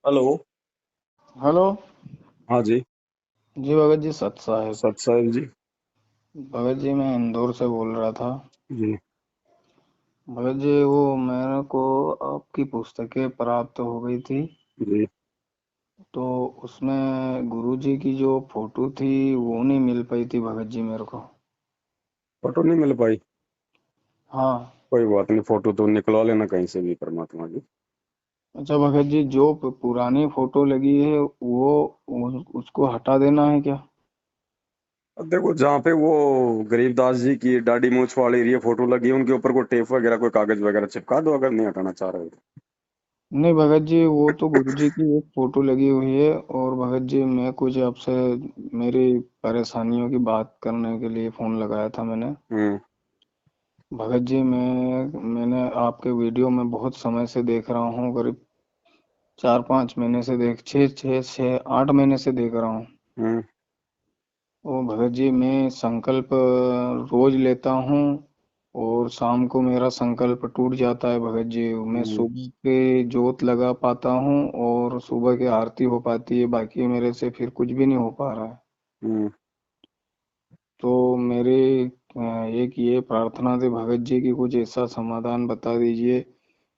Hello. Hello. हाँ जी। जी भगत जी, सत साहेब। सत साहिब जी। भगत जी, मैं इंदौर से बोल रहा था। जी। भगत जी, वो मेरे को आपकी पुस्तकें प्राप्त हो गई थी। जी। तो उसमें गुरुजी की जो फोटो थी वो नहीं मिल पाई थी भगत जी मेरे को। फोटो नहीं मिल पाई। हाँ। कोई बात नहीं, फोटो तो निकलवा लेना कहीं से भी परमात्मा की। अच्छा भगत जी, जो पुरानी फोटो लगी है वो उसको हटा देना है क्या? अब देखो, जहाँ पे वो गरीबदास जी की दाढ़ी मूछ वाली ये फोटो लगी है उनके ऊपर कोई टेप वगैरह कोई कागज वगैरह चिपका दो, अगर नहीं हटाना चाह रहे हो तो। नहीं भगत जी, वो तो गुरुजी की एक फोटो लगी हुई है। और भगत जी, मैं कुछ आपसे मेरी परेशानियों की बात करने के लिए फोन लगाया था मैंने। हम्म। भगत जी, मैंने आपके वीडियो में बहुत समय से देख रहा हूँ, करीब 4-5 महीने से देख 6-8 महीने से देख रहा हूँ। हम्म। ओ भगत जी, मैं संकल्प रोज लेता हूँ और शाम को मेरा संकल्प टूट जाता है भगत जी। मैं हम्म। सुबह के जोत लगा पाता हूँ और सुबह की आरती हो पाती है, बाकी मेरे से फिर कुछ भी नहीं हो पा रहा है। हम्म। तो मेरी एक ये प्रार्थना थी भगत जी की, कुछ ऐसा समाधान बता दीजिए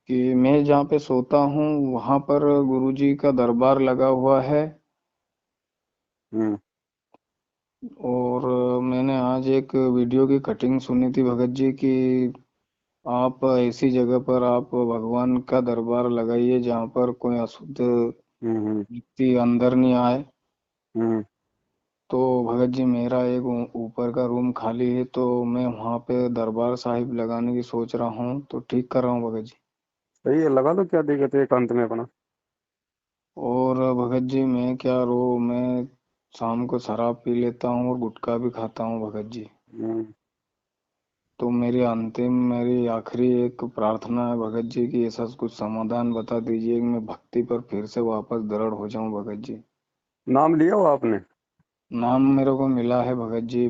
कि मैं जहाँ पे सोता हूँ वहाँ पर गुरुजी का दरबार लगा हुआ है। हम्म। और मैंने आज एक वीडियो की कटिंग सुनी थी भगत जी की, आप ऐसी जगह पर आप भगवान का दरबार लगाइए जहाँ पर कोई अशुद्ध हम्म। व्यक्ति अंदर नहीं आए। हम्म। तो भगत जी, मेरा एक ऊपर का रूम खाली है, तो मैं वहाँ पे दरबार साहिब लगाने की सोच रहा हूँ, तो ठीक कर रहा हूँ भगत जी। सही है, लगा लो, क्या दिक्कत है एकांत में अपना। और भगत जी, मैं शाम को शराब पी लेता हूँ और गुटखा भी खाता हूँ भगत जी। हम्म। तो मेरी आखिरी एक प्रार्थना है भगत जी की, ऐसा कुछ समाधान बता दीजिए कि मैं भक्ति पर फिर से वापस दृढ़ हो जाऊं भगत जी। नाम लिया हो आपने? नाम मेरे को मिला है भगत जी।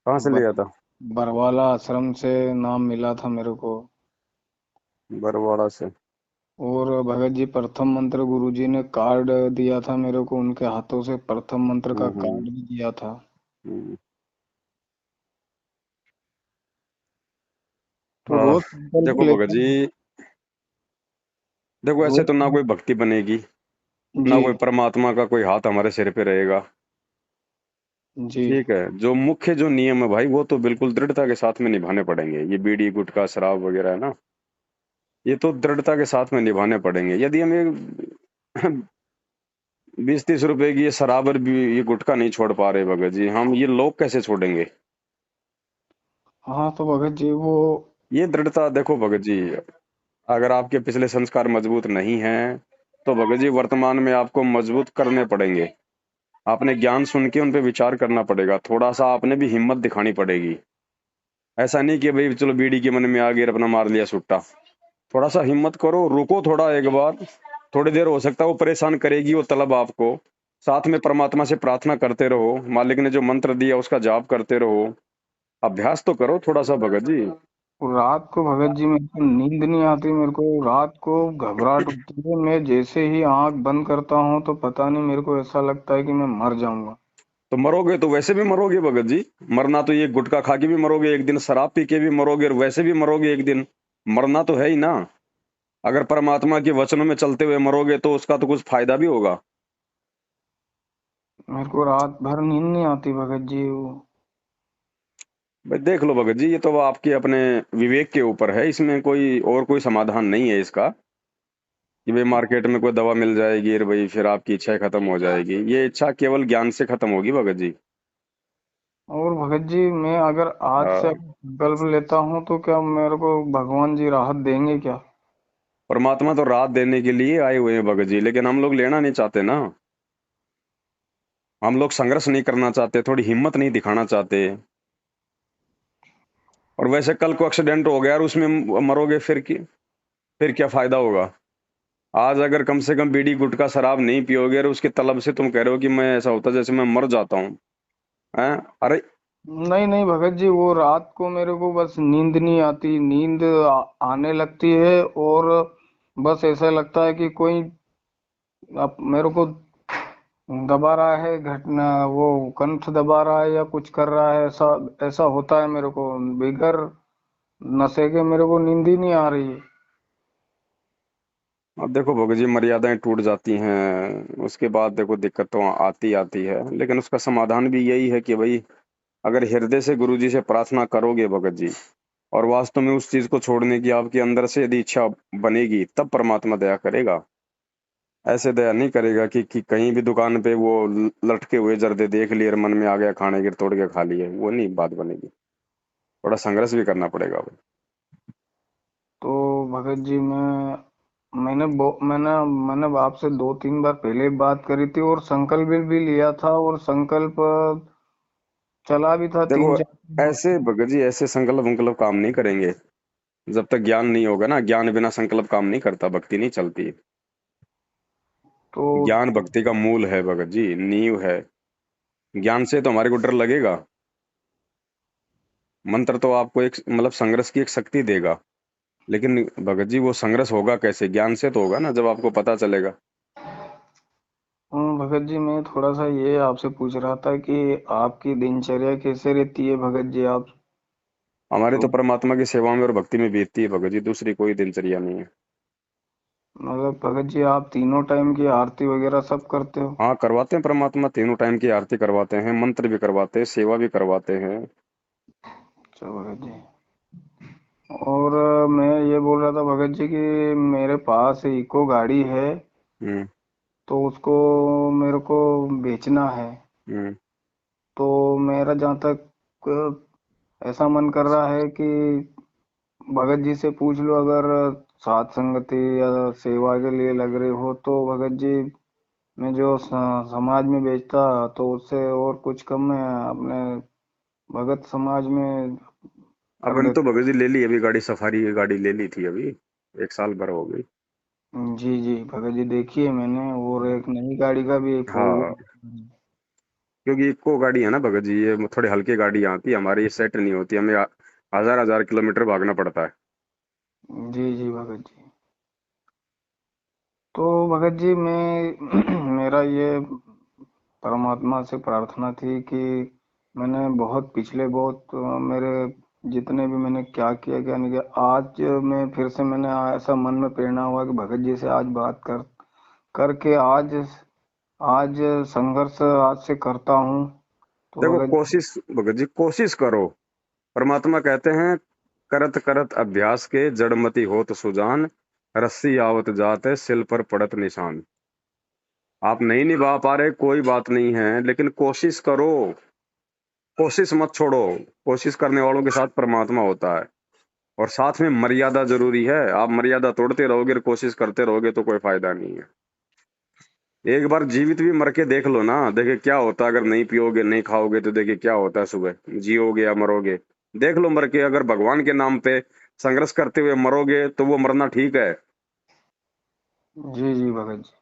कहाँ से बर, लिया था? बरवाला आश्रम से नाम मिला था मेरे को। बरवाड़ा से। और भगत जी, प्रथम मंत्र गुरु जी ने कार्ड दिया था मेरे को, उनके हाथों से प्रथम मंत्र का हम्म। कार्ड भी दिया था। हम्म। तो रोज संकल्प देखो भगत लेता जी, हूँ। देखो ऐसे रोज। तो ना कोई भक्ति बनेगी, ना जी। कोई परमात्मा का कोई हाथ हमारे सिर पे रहेगा। जी। ठीक है, जो मुख्य जो नियम है भाई वो तो बिल्कुल दृढ़ता के साथ में निभाने पड़ेंगे। ये बीड़ी गुटखा शराब वगैरह है ना, ये तो दृढ़ता के साथ में निभाने पड़ेंगे। यदि हमें 20-30 रुपए की ये शराब और ये गुटखा नहीं छोड़ पा रहे भगत जी, हम ये लोग कैसे छोड़ेंगे? हाँ तो भगत जी वो। ये दृढ़ता देखो भगत जी, अगर आपके पिछले संस्कार मजबूत नहीं हैं तो भगत जी वर्तमान में आपको मजबूत करने पड़ेंगे। आपने ज्ञान सुन के उन पे विचार करना पड़ेगा, थोड़ा सा आपने भी हिम्मत दिखानी पड़ेगी। ऐसा नहीं कि भाई चलो बीड़ी के मन में आ गया अपना मार लिया सुट्टा। थोड़ा सा हिम्मत करो, रुको थोड़ा एक बार। थोड़ी देर हो सकता है वो परेशान करेगी वो तलब आपको। साथ में परमात्मा से प्रार्थना करते रहो, मालिक ने जो मंत्र दिया उसका जाप करते रहो। अभ्यास तो करो थोड़ा सा भगत जी। रात को भगत जी मेरे को नींद नहीं आती, मेरे को रात को घबराहट होती है। मैं जैसे ही आंख बंद करता हूँ तो पता नहीं, मेरे को ऐसा लगता है कि मैं मर जाऊंगा। तो मरोगे तो वैसे भी मरोगे भगत जी। मरना तो ये गुटखा खा के भी मरोगे एक दिन, शराब पी के भी मरोगे और वैसे भी मरोगे एक दिन। मरना तो है ही ना। अगर परमात्मा के वचनों में चलते हुए मरोगे तो उसका तो कुछ फायदा भी होगा। मेरे को रात भर नींद नहीं आती भगत जी वो। भाई देख लो भगत जी, ये तो आपके अपने विवेक के ऊपर है, इसमें कोई और कोई समाधान नहीं है इसका कि भाई मार्केट में कोई दवा मिल जाएगी और भाई फिर आपकी इच्छा खत्म हो जाएगी। ये इच्छा केवल ज्ञान से खत्म होगी भगत जी। और भगत जी, मैं अगर आज से हाँ। संकल्प लेता हूँ तो क्या मेरे को भगवान जी राहत देंगे क्या? परमात्मा तो राहत देने के लिए आए हुए हैं भगत जी, लेकिन हम लोग लेना नहीं चाहते ना। हम लोग संघर्ष नहीं करना चाहते, थोड़ी हिम्मत नहीं दिखाना चाहते। और वैसे कल को एक्सीडेंट हो गया और उसमें मरोगे फिर क्या फायदा होगा? आज अगर कम से कम बीड़ी गुटखा शराब नहीं पियोगे और उसके तलब से तुम कह रहे हो कि मैं ऐसा होता जैसे मैं मर जाता हूँ। हैं? अरे। नहीं नहीं भगत जी, वो रात को मेरे को बस नींद नहीं आती, नींद आने लगती है। और बस ऐसा लगता है कि कोई अब मेरे को दबा रहा है, घटना वो कंठ दबा रहा है या कुछ कर रहा है, ऐसा ऐसा होता है मेरे को। बिगर नशे के मेरे को नींद ही नहीं आ रही है। अब देखो भगत जी, मर्यादाएं टूट जाती हैं, उसके बाद देखो दिक्कत तो आती आती है, लेकिन उसका समाधान भी यही है कि भाई, अगर हृदय से गुरु जी से प्रार्थना करोगे भगत जी, और वास्तव में उस चीज को छोड़ने की आपके अंदर से यदि इच्छा बनेगी, तब परमात्मा दया करेगा। ऐसे दया नहीं करेगा कि कहीं भी दुकान पे वो लटके हुए जर्दे देख लिए और मन में आ गया खाने के, तोड़ के खा लिए, वो नहीं बात बनेगी। थोड़ा संघर्ष भी करना पड़ेगा भाई। तो भगत जी मैंने आपसे 2-3 बार पहले बात करी थी और संकल्प भी लिया था, और संकल्प चला भी था देखो, 3-4 दिन। ऐसे भगत जी, ऐसे संकल्प विकल्प काम नहीं करेंगे। जब तक ज्ञान नहीं होगा ना, ज्ञान बिना संकल्प काम नहीं करता, भक्ति नहीं चलती। तो ज्ञान भक्ति का मूल है भगत जी, नींव है। ज्ञान से तो हमारे को डर लगेगा। मंत्र तो आपको एक मतलब संघर्ष की एक शक्ति देगा, लेकिन भगत जी वो संघर्ष होगा कैसे? ज्ञान से तो होगा ना, जब आपको पता चलेगा। भगत जी मैं थोड़ा सा ये आपसे पूछ रहा था कि आपकी दिनचर्या कैसे रहती है भगत जी आप? हमारे तो तो परमात्मा की सेवा में और भक्ति में बीतती है भगत जी, दूसरी कोई दिनचर्या नहीं है। मतलब भगत जी आप तीनों टाइम की आरती वगैरह सब करते हो? हाँ, करवाते हैं, परमात्मा तीनों टाइम की आरती करवाते हैं, मंत्र भी करवाते हैं, सेवा भी करवाते हैं। अच्छा भगत जी। और मैं ये बोल रहा था भगत जी कि मेरे पास इको गाड़ी है, हम्म। तो उसको मेरे को बेचना है। हम्म। तो मेरा जहाँ तक ऐसा मन कर रहा है कि भगत जी से पूछ लो, अगर साथ संगति या सेवा के लिए लग रहे हो तो भगत जी, मैं जो समाज में बेचता तो उससे और कुछ कम में अपने भगत समाज में कर अपन तो देता। भगत जी ले ली अभी गाड़ी, सफारी की गाड़ी ले ली थी अभी, 1 साल भर हो गई। जी जी भगत जी, देखिए मैंने और एक नई गाड़ी का भी एक हाँ, क्योंकि इको गाड़ी है ना भगत जी, ये थोड़ी हल्की गाड़ी आती है, हमारी ये सेट नहीं होती, हमें हजार हजार किलोमीटर भागना पड़ता है। जी जी भगत जी। तो भगत जी मैं मेरा ये परमात्मा से प्रार्थना थी कि मैंने बहुत पिछले बहुत मेरे जितने भी मैंने क्या नहीं किया, आज मैं फिर से मैंने ऐसा मन में प्रेरणा हुआ कि भगत जी से आज बात करके आज आज संघर्ष आज से करता हूँ। तो देखो, भगत कोशिश भगत जी, कोशिश करो। परमात्मा कहते हैं, करत करत अभ्यास के जड़मति होत सुजान, रस्सी आवत जात है सिल पर पड़त निशान। आप नहीं निभा पा रहे, कोई बात नहीं है, लेकिन कोशिश करो। कोशिश मत छोड़ो। कोशिश करने वालों के साथ परमात्मा होता है। और साथ में मर्यादा जरूरी है। आप मर्यादा तोड़ते रहोगे और कोशिश करते रहोगे तो कोई फायदा नहीं है। एक बार जीवित भी मर के देख लो ना, देखिए क्या होता है। अगर नहीं पियोगे, नहीं खाओगे, तो देखिए क्या होता है, सुबह जियोगे या मरोगे। देख लो मर के, अगर भगवान के नाम पे संघर्ष करते हुए मरोगे तो वो मरना ठीक है। जी जी भगत जी।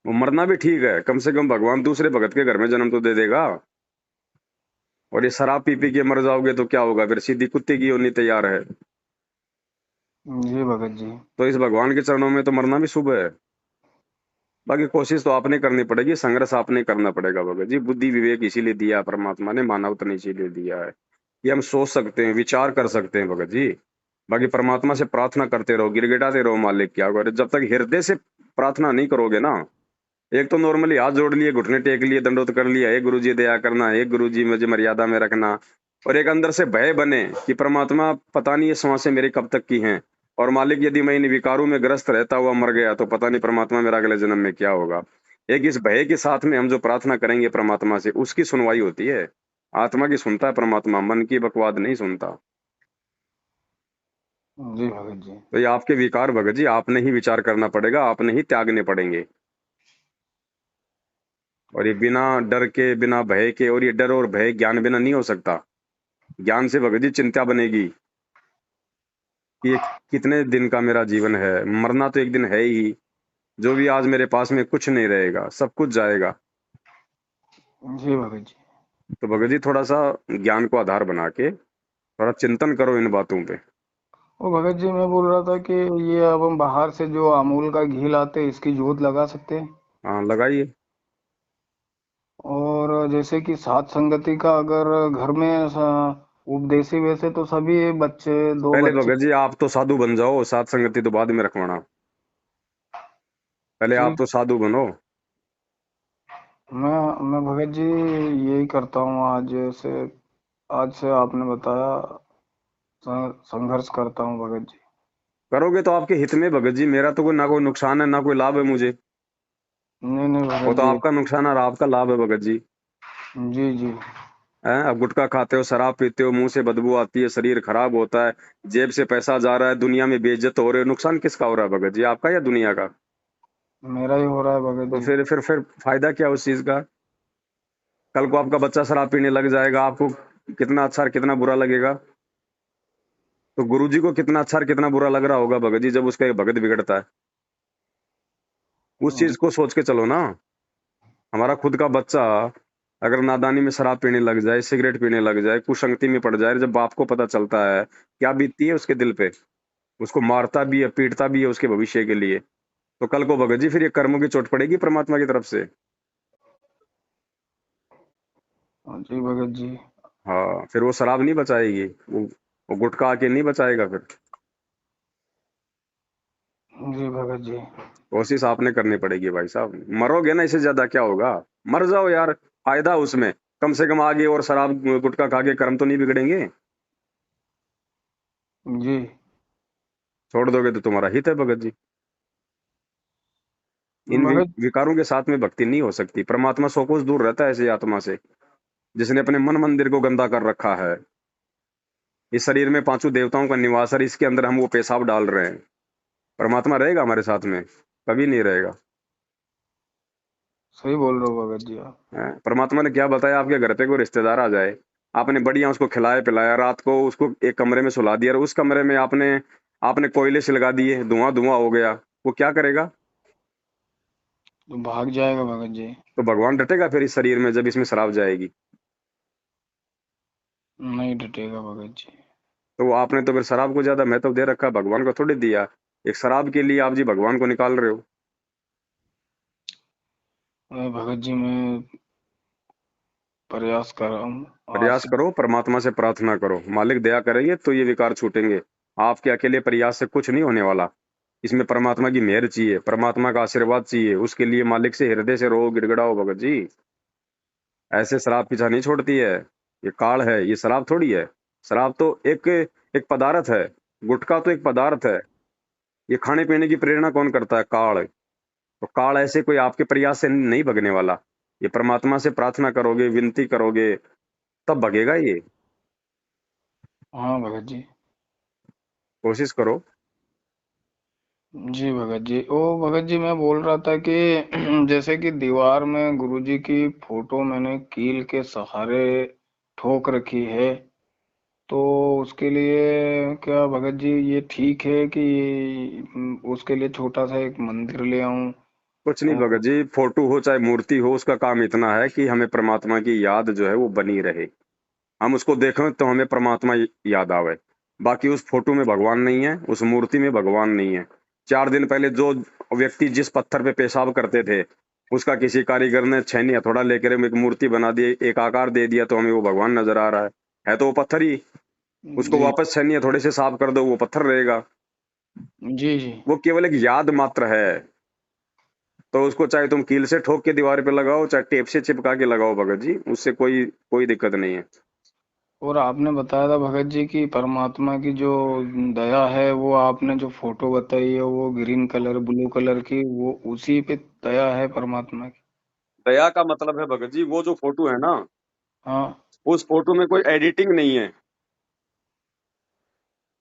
वो मरना भी ठीक है, कम से कम भगवान दूसरे भगत के घर में जन्म तो दे देगा। और ये शराब पी पी के मर जाओगे तो क्या होगा? फिर सीधी कुत्ते की होनी तैयार है। जी भगत जी। तो इस भगवान के चरणों में तो मरना भी शुभ है। बाकी कोशिश तो आपने करनी पड़ेगी, संघर्ष आपने करना पड़ेगा भगत जी। बुद्धि विवेक इसीलिए दिया है परमात्मा ने, मानव तन इसीलिए दिया है कि हम सोच सकते हैं, विचार कर सकते हैं भगत जी। बाकी परमात्मा से प्रार्थना करते रहो, गिड़गिड़ाते रहो, मालिक क्या करे। जब तक हृदय से प्रार्थना नहीं करोगे ना, एक तो नॉर्मली हाथ जोड़ लिए, घुटने टेक लिए, दंडोत कर लिया, हे गुरु जी दया करना, हे गुरु जी मुझे मर्यादा में रखना। और एक अंदर से भय बने कि परमात्मा पता नहीं ये सांसें मेरी कब तक की हैं, और मालिक यदि मैं इन विकारों में ग्रस्त रहता हुआ मर गया तो पता नहीं परमात्मा मेरा अगले जन्म में क्या होगा। एक इस भय के साथ में हम जो प्रार्थना करेंगे परमात्मा से, उसकी सुनवाई होती है। आत्मा की सुनता है परमात्मा, मन की बकवाद नहीं सुनता। जी भगत जी। तो ये आपके विकार भगत जी, आपने ही विचार करना पड़ेगा, आपने ही त्यागने पड़ेंगे। और ये बिना डर के, बिना भय के, और ये डर और भय ज्ञान बिना नहीं हो सकता। ज्ञान से भगत जी चिंता बनेगी कि ये कितने दिन का मेरा जीवन है, मरना तो एक दिन है ही। जो भी आज मेरे पास में कुछ नहीं रहेगा, सब कुछ जाएगा। जी भगत जी। तो भगत जी थोड़ा सा ज्ञान को आधार बना के थोड़ा चिंतन करो इन बातों पे। वो भगत जी मैं बोल रहा था कि ये अब हम बाहर से जो अमूल का घी लाते हैं इसकी जोत लगा सकते हैं। हाँ लगाइए। और जैसे कि सात संगति का अगर घर में उपदेशी वैसे तो सभी बच्चे, दो पहले बच्चे। भगत जी आप तो साधु बन जाओ, सात संगति तो बाद में रखवाना। पहले आप ठीक। तो साधु बनो। मैं भगत जी यही करता हूँ आज से। आज से आपने बताया, संघर्ष करता हूँ भगत जी। करोगे तो आपके हित में भगत जी, मेरा तो कोई ना कोई नुकसान है ना कोई लाभ है मुझे। नहीं नहीं वो भगत तो जी। आपका नुकसान है और आपका लाभ है भगत जी। जी जी। हैं, अब गुटखा खाते हो, शराब पीते हो, मुंह से बदबू आती है, शरीर खराब होता है, जेब से पैसा जा रहा है, दुनिया में बेइज्जत हो रहे हो, नुकसान किसका हो रहा है भगत जी, आपका या दुनिया का? मेरा ही हो रहा है भगत तो जी। फिर फायदा क्या उस चीज का? कल को आपका बच्चा शराब पीने लग जाएगा, आपको कितना अच्छा और कितना बुरा लगेगा? तो गुरु जी को कितना अच्छा और कितना बुरा लग रहा होगा भगत जी, जब उसका एक भगत बिगड़ता है। उस जी चीज को सोच के चलो ना। हमारा खुद का बच्चा अगर नादानी में शराब पीने लग जाए, सिगरेट पीने लग जाए, कुसंगति में पड़ जाए, जब बाप को पता चलता है, क्या बीतती है उसके दिल पे? उसको मारता भी है, पीटता भी है उसके भविष्य के लिए। तो कल को भगत जी फिर ये कर्मों की चोट पड़ेगी परमात्मा की तरफ से। जी भगत जी। हाँ, फिर वो शराब नहीं बचाएगी, वो गुटखा आके नहीं बचाएगा फिर। जी भगत जी। कोशिश आपने करनी पड़ेगी भाई साहब, मरोगे ना, इससे ज्यादा क्या होगा? मर जाओ यार, फायदा उसमें। कम से कम आगे और शराब गुटखा खा के कर्म तो नहीं बिगड़ेंगे। जी छोड़ दोगे तो तुम्हारा हित है भगत जी। इन भगत। विकारों के साथ में भक्ति नहीं हो सकती। परमात्मा सौ कोस दूर रहता है ऐसी आत्मा से, जिसने अपने मन मंदिर को गंदा कर रखा है। इस शरीर में पांचों देवताओं का निवास है, इसके अंदर हम वो पेशाब डाल रहे हैं। परमात्मा रहेगा हमारे साथ में? कभी नहीं रहेगा। सही बोल रहे हो भगत जी आप। परमात्मा ने क्या बताया? आपके घर पे कोई रिश्तेदार आ जाए, आपने बढ़िया उसको खिलाया पिलाया, रात को उसको एक कमरे में सुला दिया, और उस कमरे में आपने आपने कोयले से लगा दिए, धुआं धुआं हो गया, वो क्या करेगा? तो भाग जाएगा भगत जी। तो भगवान डटेगा फिर इस शरीर में जब इसमें शराब जाएगी? नहीं डटेगा भगत जी। तो वो आपने तो फिर शराब को ज्यादा महत्व दे रखा, भगवान को थोड़ी दिया। एक शराब के लिए आप जी भगवान को निकाल रहे हो। मैं भगत जी मैं प्रयास कर रहा हूँ आज प्रयास से। करो, परमात्मा से प्रार्थना करो, मालिक दया करेंगे तो ये विकार छूटेंगे। आपके अकेले प्रयास से कुछ नहीं होने वाला। इसमें परमात्मा की मेहर चाहिए, परमात्मा का आशीर्वाद चाहिए, उसके लिए मालिक से हृदय से रो गिड़गिड़ाओ भगत जी। ऐसे शराब पीछा नहीं छोड़ती है। ये काल है, ये शराब थोड़ी है। शराब तो एक एक पदार्थ है। गुटखा तो एक पदार्थ है। ये खाने पीने की प्रेरणा कौन करता है? काल। तो काल ऐसे कोई आपके प्रयास से नहीं भगने वाला। ये परमात्मा से प्रार्थना करोगे, विनती करोगे, तब भगेगा ये। हाँ भगत जी। कोशिश करो। जी भगत जी। ओ भगत जी मैं बोल रहा था कि जैसे कि दीवार में गुरुजी की फोटो मैंने कील के सहारे ठोक रखी है, तो उसके लिए क्या भगत जी ये ठीक है कि उसके लिए छोटा सा एक मंदिर ले आऊं? कुछ नहीं और भगत जी, फोटो हो चाहे मूर्ति हो, उसका काम इतना है कि हमें परमात्मा की याद जो है वो बनी रहे। हम उसको देखें तो हमें परमात्मा याद आवे। बाकी उस फोटो में भगवान नहीं है, उस मूर्ति में भगवान नहीं है। 4 दिन पहले जो व्यक्ति जिस पत्थर पे पेशाब करते थे, उसका किसी कारीगर ने छेनी हथौड़ा लेकर एक मूर्ति बना दी, एक आकार दे दिया, तो हमें वो भगवान नजर आ रहा है तो वो पत्थर ही। उसको जी वापस छेनी हथौड़े से साफ कर दो, वो पत्थर रहेगा। जी जी। वो केवल एक याद मात्र है। तो उसको चाहे तुम कील से ठोक के दीवार पे लगाओ, चाहे टेप से चिपका के लगाओ भगत जी, उससे कोई कोई दिक्कत नहीं है। और आपने बताया था भगत जी की परमात्मा की जो दया है, वो आपने जो फोटो बताई है वो ग्रीन कलर ब्लू कलर की, वो उसी पे दया है परमात्मा की। दया का मतलब है भगत जी, वो जो फोटो है ना, हाँ। उस फोटो में कोई एडिटिंग नहीं है।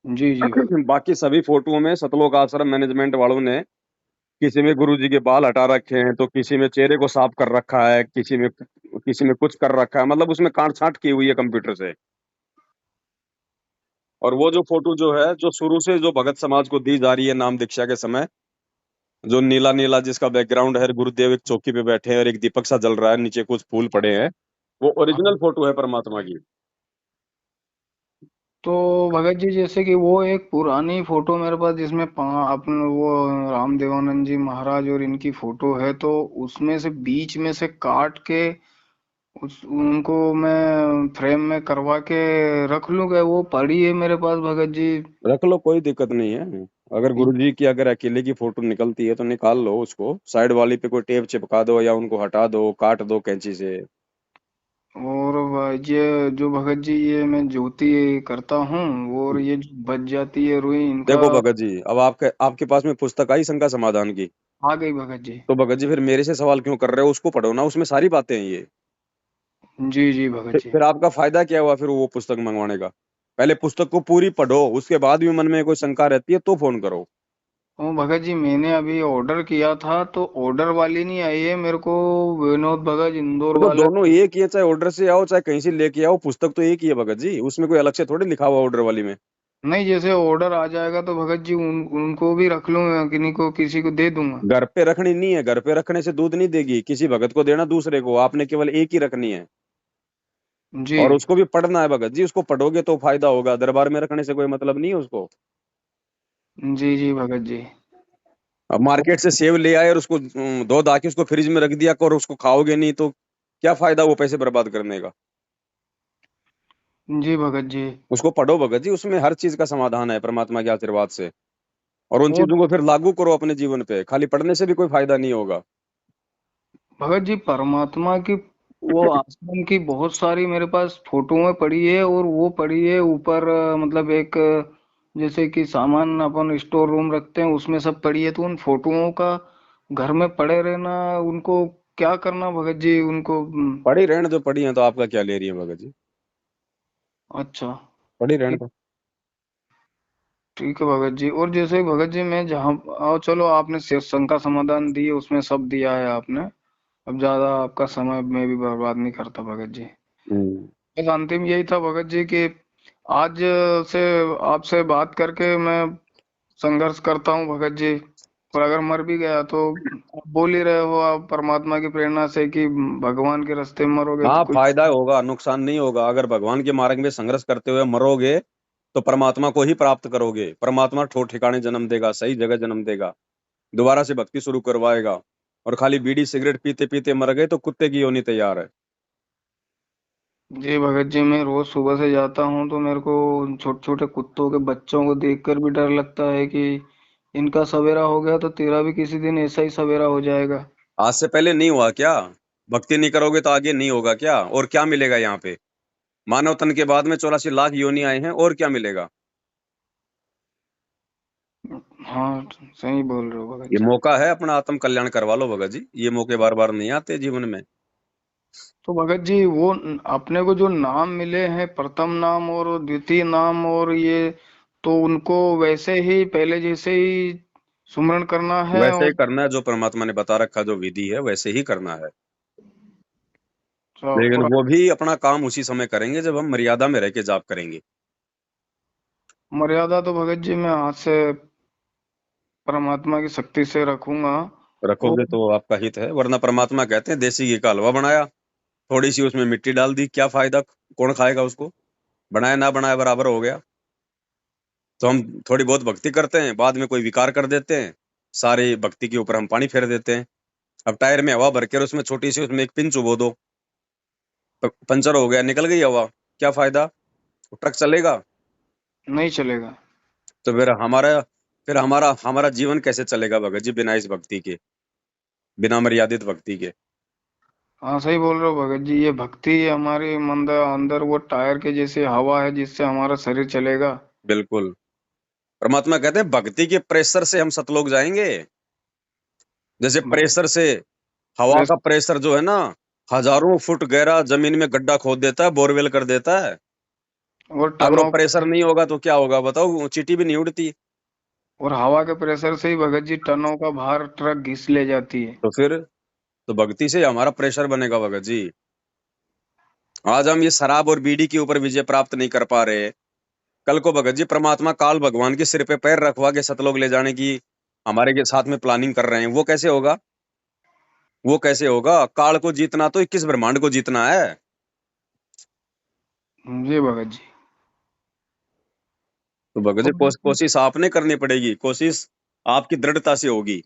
जी जी भगत। बाकी सभी फोटोओं में सतलोक आश्रम मैनेजमेंट वालों ने किसी में गुरु जी के बाल हटा रखे हैं, तो किसी में चेहरे को साफ कर रखा है, किसी में कुछ कर रखा है, मतलब उसमें काट छांट की हुई है कंप्यूटर से। और वो जो फोटो जो है, जो शुरू से जो भगत समाज को दी जा रही है नाम दीक्षा के समय, जो नीला नीला जिसका बैकग्राउंड है, गुरुदेव एक चौकी पे बैठे हैं और एक दीपक सा जल रहा है, नीचे कुछ फूल पड़े हैं, वो ओरिजिनल हाँ फोटो है परमात्मा की। तो भगत जी जैसे कि वो एक पुरानी फोटो मेरे पास जिसमें अपने वो राम देवानंद जी महाराज और इनकी फोटो है, तो उसमें से बीच में से काट के उस उनको मैं फ्रेम में करवा के रख लूंगा। वो पड़ी है मेरे पास भगत जी। रख लो, कोई दिक्कत नहीं है। अगर गुरुजी की अगर अकेले की फोटो निकलती है तो निकाल लो उसको, साइड वाली पे कोई टेप चिपका दो या उनको हटा दो, काट दो कैंची से। और ये जो भगत जी ये मैं ज्योति करता हूँ, और ये जो बच जाती है रुई इनका। देखो भगत जी, अब आपके आपके पास में पुस्तक आई शंका समाधान की, आ गई भगत जी। तो भगत जी फिर मेरे से सवाल क्यों कर रहे हो? उसको पढ़ो ना, उसमें सारी बातें हैं ये। जी जी भगत जी। फिर आपका फायदा क्या हुआ फिर वो पुस्तक मंगवाने का? पहले पुस्तक को पूरी पढ़ो, उसके बाद भी मन में कोई शंका रहती है तो फोन करो। ओ भगत जी, मैंने अभी ऑर्डर किया था तो ऑर्डर वाली नहीं आई है मेरे को। विनोद भगत इंदौर वो तो वाला। दोनों एक ही है, चाहे ऑर्डर से आओ चाहे कहीं से लेके आओ, पुस्तक तो एक ही है भगत जी, उसमें कोई अलग से थोड़ी लिखा हुआ ऑर्डर वाली में। नहीं, जैसे ऑर्डर आ जाएगा तो भगत जी उनको भी रख लूंगा, किन्हीं को किसी को दे दूंगा। घर पे रखनी नहीं है, घर पे रखने से दूध नहीं देगी, किसी भगत को देना दूसरे को, आपने केवल एक ही रखनी है। जी और उसको भी पढ़ना है भगत जी, उसको पढ़ोगे तो फायदा होगा, दरबार में रखने से कोई मतलब नहीं है उसको। जी जी भगत जी। अब मार्केट से सेब ले आए और उसको धो धा के उसको फ्रिज में रख दिया और उसको खाओगे नहीं तो क्या फायदा वो पैसे बर्बाद करने का? जी भगत जी। उसको पढ़ो भगत जी, उसमें हर चीज का समाधान है परमात्मा के आशीर्वाद से। और उन और चीजों को फिर लागू करो अपने जीवन पे, खाली पढ़ने से भी कोई फायदा नहीं होगा। भगत जी परमात्मा की वो आश्रम की बहुत सारी मेरे पास फोटोएं पड़ी है, और वो पड़ी है ऊपर मतलब एक जैसे कि सामान अपन स्टोर रूम रखते हैं उसमें सब पड़ी है, तो उन फोटोओं का घर में पड़े रहना, उनको क्या करना भगत जी उनको पढ़ी रहने जो पढ़ी है तो आपका क्या ले रही है भगत जी? अच्छा। पढ़ी रहने ठीक। तो। ठीक है भगत जी। और जैसे भगत जी मैं जहाँ आओ, चलो आपने शंका समाधान दी है, उसमें सब दिया है आपने। अब ज्यादा आपका समय मैं भी बर्बाद नहीं करता भगत जी। हम्म। बस अंतिम यही था भगत जी कि आज से आपसे बात करके मैं संघर्ष करता हूँ भगत जी। और अगर मर भी गया तो आप बोल ही रहे हो आप परमात्मा की प्रेरणा से कि भगवान के रास्ते में मरोगे तो हाँ, कुछ। फायदा होगा, नुकसान नहीं होगा। अगर भगवान के मार्ग में संघर्ष करते हुए मरोगे तो परमात्मा को ही प्राप्त करोगे। परमात्मा ठोर ठिकाने जन्म देगा, सही जगह जन्म देगा, दोबारा से भक्ति शुरू करवाएगा। और खाली बीड़ी सिगरेट पीते पीते मर गए तो कुत्ते की योनि तैयार है। जी भगत जी, मैं रोज सुबह से जाता हूँ तो मेरे को छोटे छोटे कुत्तों के बच्चों को देखकर भी डर लगता है कि इनका सवेरा हो गया तो तेरा भी किसी दिन ऐसा ही सवेरा हो जाएगा। आज से पहले नहीं हुआ क्या? भक्ति नहीं करोगे तो आगे नहीं होगा क्या? और क्या मिलेगा यहाँ पे? मानव तन के बाद में 84 लाख योनि आए हैं, और क्या मिलेगा? हाँ, सही बोल रहे हो भगत ये जी। मौका है, अपना आत्म कल्याण करवा लो भगत जी, ये मौके बार बार नहीं आते जीवन में। तो भगत जी वो अपने को जो नाम मिले हैं, प्रथम नाम और द्वितीय नाम और ये, तो उनको वैसे ही पहले जैसे ही सुमरण करना है वैसे ही और करना है, जो परमात्मा ने बता रखा, जो विधि है वैसे ही करना है। लेकिन और वो भी अपना काम उसी समय करेंगे जब हम मर्यादा में रह के जाप करेंगे। मर्यादा तो भगत जी मैं आज से परमात्मा की शक्ति से रखूंगा। और रखोगे तो आपका हित है, वरना परमात्मा कहते हैं देसी घी का हलवा बनाया, थोड़ी सी उसमें मिट्टी डाल दी, क्या फायदा? कौन खाएगा उसको? बनाया ना बनाया बराबर हो गया। तो हम थोड़ी बहुत भक्ति करते हैं, बाद में कोई विकार कर देते हैं, सारी भक्ति के ऊपर हम पानी फेर देते हैं। अब टायर में हवा भर के और उसमें छोटी सी उसमें एक पिन चुबो दो, पंचर हो गया, निकल गई हवा, क्या फायदा? वो ट्रक चलेगा? नहीं चलेगा। तो फिर हमारा हमारा जीवन कैसे चलेगा भगत जी, बिना इस भक्ति के, बिना मर्यादित भक्ति के? हाँ सही बोल रहे हो भगत जी, ये भक्ति हमारे अंदर अंदर वो टायर के जैसे हवा है जिससे हमारा शरीर चलेगा। बिल्कुल। परमात्मा कहते हैं भक्ति के प्रेशर से हम सतलोक जाएंगे। जैसे प्रेशर से, हवा प्रेस का प्रेशर जो है ना, हजारों फुट गहरा जमीन में गड्ढा खोद देता है, बोरवेल कर देता है। और अगर वो टनों प्रेशर नहीं होगा तो क्या होगा बताओ? चींटी भी नहीं उड़ती। और हवा के प्रेशर से ही भगत जी टनों का भार ट्रक घिस ले जाती है। तो फिर, तो भक्ति से हमारा प्रेशर बनेगा भगत जी। आज हम ये शराब और बीड़ी के ऊपर विजय प्राप्त नहीं कर पा रहे, कल को भगत जी परमात्मा काल भगवान के सिर पे पैर रखवा के सतलोक ले जाने की हमारे के साथ में प्लानिंग कर रहे हैं, वो कैसे होगा? वो कैसे होगा? काल को जीतना तो 21 ब्रह्मांड को जीतना है। जी भगत जी। तो भगत जी उपदेश कोशिश आपने करनी पड़ेगी, कोशिश आपकी दृढ़ता से होगी,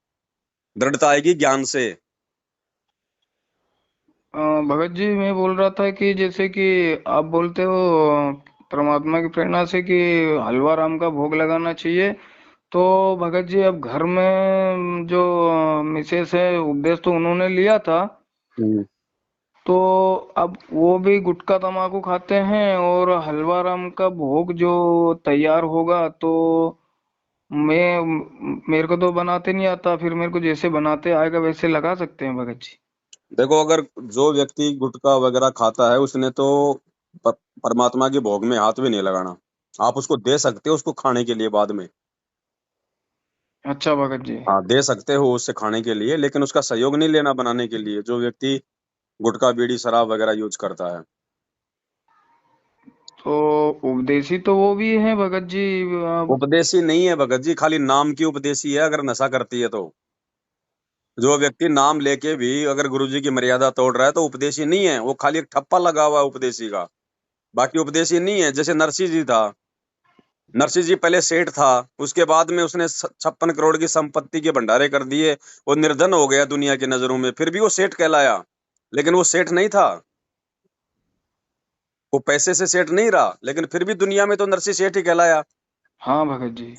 दृढ़ता आएगी ज्ञान से। भगत जी मैं बोल रहा था कि जैसे कि आप बोलते हो परमात्मा की प्रेरणा से कि हलवा राम का भोग लगाना चाहिए, तो भगत जी अब घर में जो मिसेस है उपदेश तो उन्होंने लिया था, हम्म। तो अब वो भी गुटखा तमाकू खाते हैं और हलवा राम का भोग जो तैयार होगा तो मेरे को तो बनाते नहीं आता, फिर मेरे को जैसे बनाते आएगा वैसे लगा सकते हैं भगत जी। देखो, अगर जो व्यक्ति गुटखा वगैरह खाता है उसने तो प- परमात्मा के भोग में हाथ भी नहीं लगाना। आप उसको दे सकते हो उसको खाने के लिए बाद में। अच्छा भगत जी। हाँ, दे सकते हो उससे खाने के लिए, लेकिन उसका सहयोग नहीं लेना बनाने के लिए, जो व्यक्ति गुटखा बीड़ी शराब वगैरह यूज करता है। तो उपदेशी तो वो भी है भगत जी। अब उपदेशी नहीं है भगत जी, खाली नाम की उपदेशी है अगर नशा करती है तो। जो व्यक्ति नाम लेके भी अगर गुरु जी की मर्यादा तोड़ रहा है तो उपदेशी नहीं है, वो खाली एक ठप्पा लगा हुआ है उपदेशी का। बाकी उपदेशी नहीं है। जैसे नरसिंह जी था, नरसिंह जी पहले सेठ था, उसके बाद में उसने 56 करोड़ की संपत्ति के भंडारे कर दिए, वो निर्धन हो गया दुनिया की नजरों में, फिर भी वो सेठ कहलाया। लेकिन वो सेठ नहीं था, वो पैसे से सेठ नहीं रहा, लेकिन फिर भी दुनिया में तो नरसिंह सेठ ही कहलाया। हाँ भगत जी।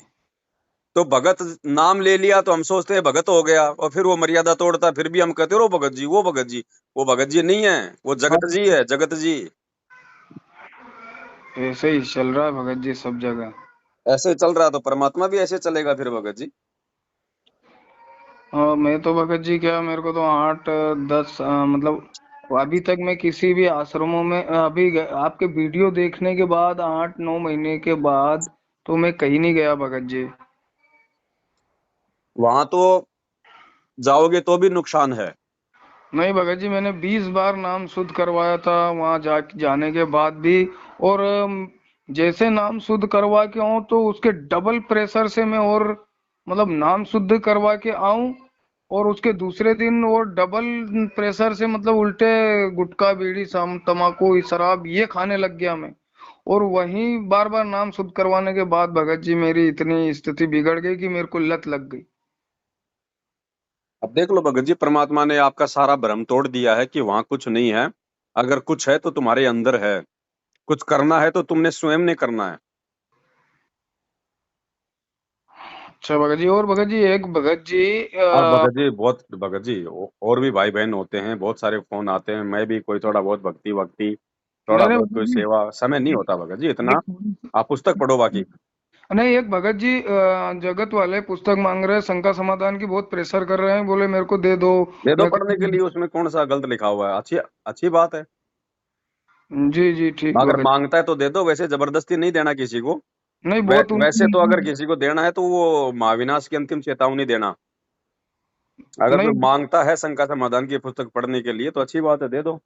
तो भगत नाम ले लिया तो हम सोचते हैं भगत हो गया, और फिर वो मर्यादा तोड़ता फिर भी हम कहते हैं वो भगत जी, वो भगत जी। वो भगत जी नहीं है, वो हाँ, जगत जी है, जगत जी। ऐसे ही चल रहा है भगत जी सब जगह। ऐसे चल रहा तो परमात्मा भी ऐसे चलेगा फिर भगत जी। मैं तो भगत जी क्या, मेरे को तो 8 10 मतलब अभी तक मैं किसी भी आश्रमों में आपके वीडियो देखने के बाद 8 9 महीने के बाद तो मैं कहीं नहीं गया भगत जी। वहां तो जाओगे तो भी नुकसान है। नहीं भगत जी, मैंने 20 बार नाम शुद्ध करवाया था वहां जाने के बाद भी। और जैसे नाम शुद्ध करवा के आऊं तो उसके डबल प्रेशर से मैं और मतलब नाम शुद्ध करवा के आऊं, और उसके दूसरे दिन और डबल प्रेशर से मतलब उल्टे गुटखा बीड़ी तमाकू शराब ये खाने लग गया मैं। और वहीं बार बार नाम शुद्ध करवाने के बाद भगत जी मेरी इतनी स्थिति बिगड़ गई कि मेरे को लत लग गई। अब देख लो भगत जी, परमात्मा ने आपका सारा भ्रम तोड़ दिया है कि वहां कुछ नहीं है। अगर कुछ है तो तुम्हारे अंदर है। कुछ करना है तो तुमने स्वयं ने करना है। अच्छा भगत जी, और भगत जी एक भगत जी और भगत जी बहुत, भगत जी और भी भाई बहन होते हैं, बहुत सारे फोन आते हैं, मैं भी कोई थोड़ा बहुत भक्ति वक्ति, थोड़ा नहीं नहीं बहुत भगत कोई जी, सेवा, समय नहीं होता भगत जी इतना। एक आप पुस्तक पढ़ो बाकी। नहीं एक भगत जी जगत वाले पुस्तक मांग रहे हैं, शंका समाधान की बहुत प्रेशर कर रहे हैं, बोले मेरे को दे दो। दे दो मैं पढ़ने के लिए, उसमें कौन सा गलत लिखा हुआ है? अच्छी अच्छी बात है। जी जी ठीक अगर भगत। मांगता है तो दे दो, वैसे जबरदस्ती नहीं देना किसी को। नहीं बहुत वैसे तो अगर उनकी किसी को देना है तो वो महाविनाश की अंतिम चेतावनी देना। अगर कोई नहीं, मांगता है शंका समाधान की पुस्तक पढ़ने के लिए तो अच्छी बात है, दे दो।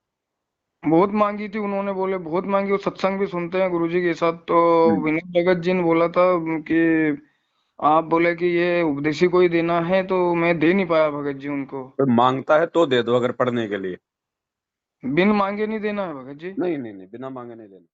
बहुत मांगी थी उन्होंने, बोले बहुत मांगी, वो सत्संग भी सुनते हैं गुरुजी के साथ, तो हम्म। विनय भगत जी ने बोला था कि आप बोले कि ये उपदेशी को ही देना है, तो मैं दे नहीं पाया भगत जी उनको। कोई मांगता है तो दे दो अगर पढ़ने के लिए। बिन मांगे नहीं देना है भगत जी। नहीं नहीं नहीं, बिना मांगे नहीं देना।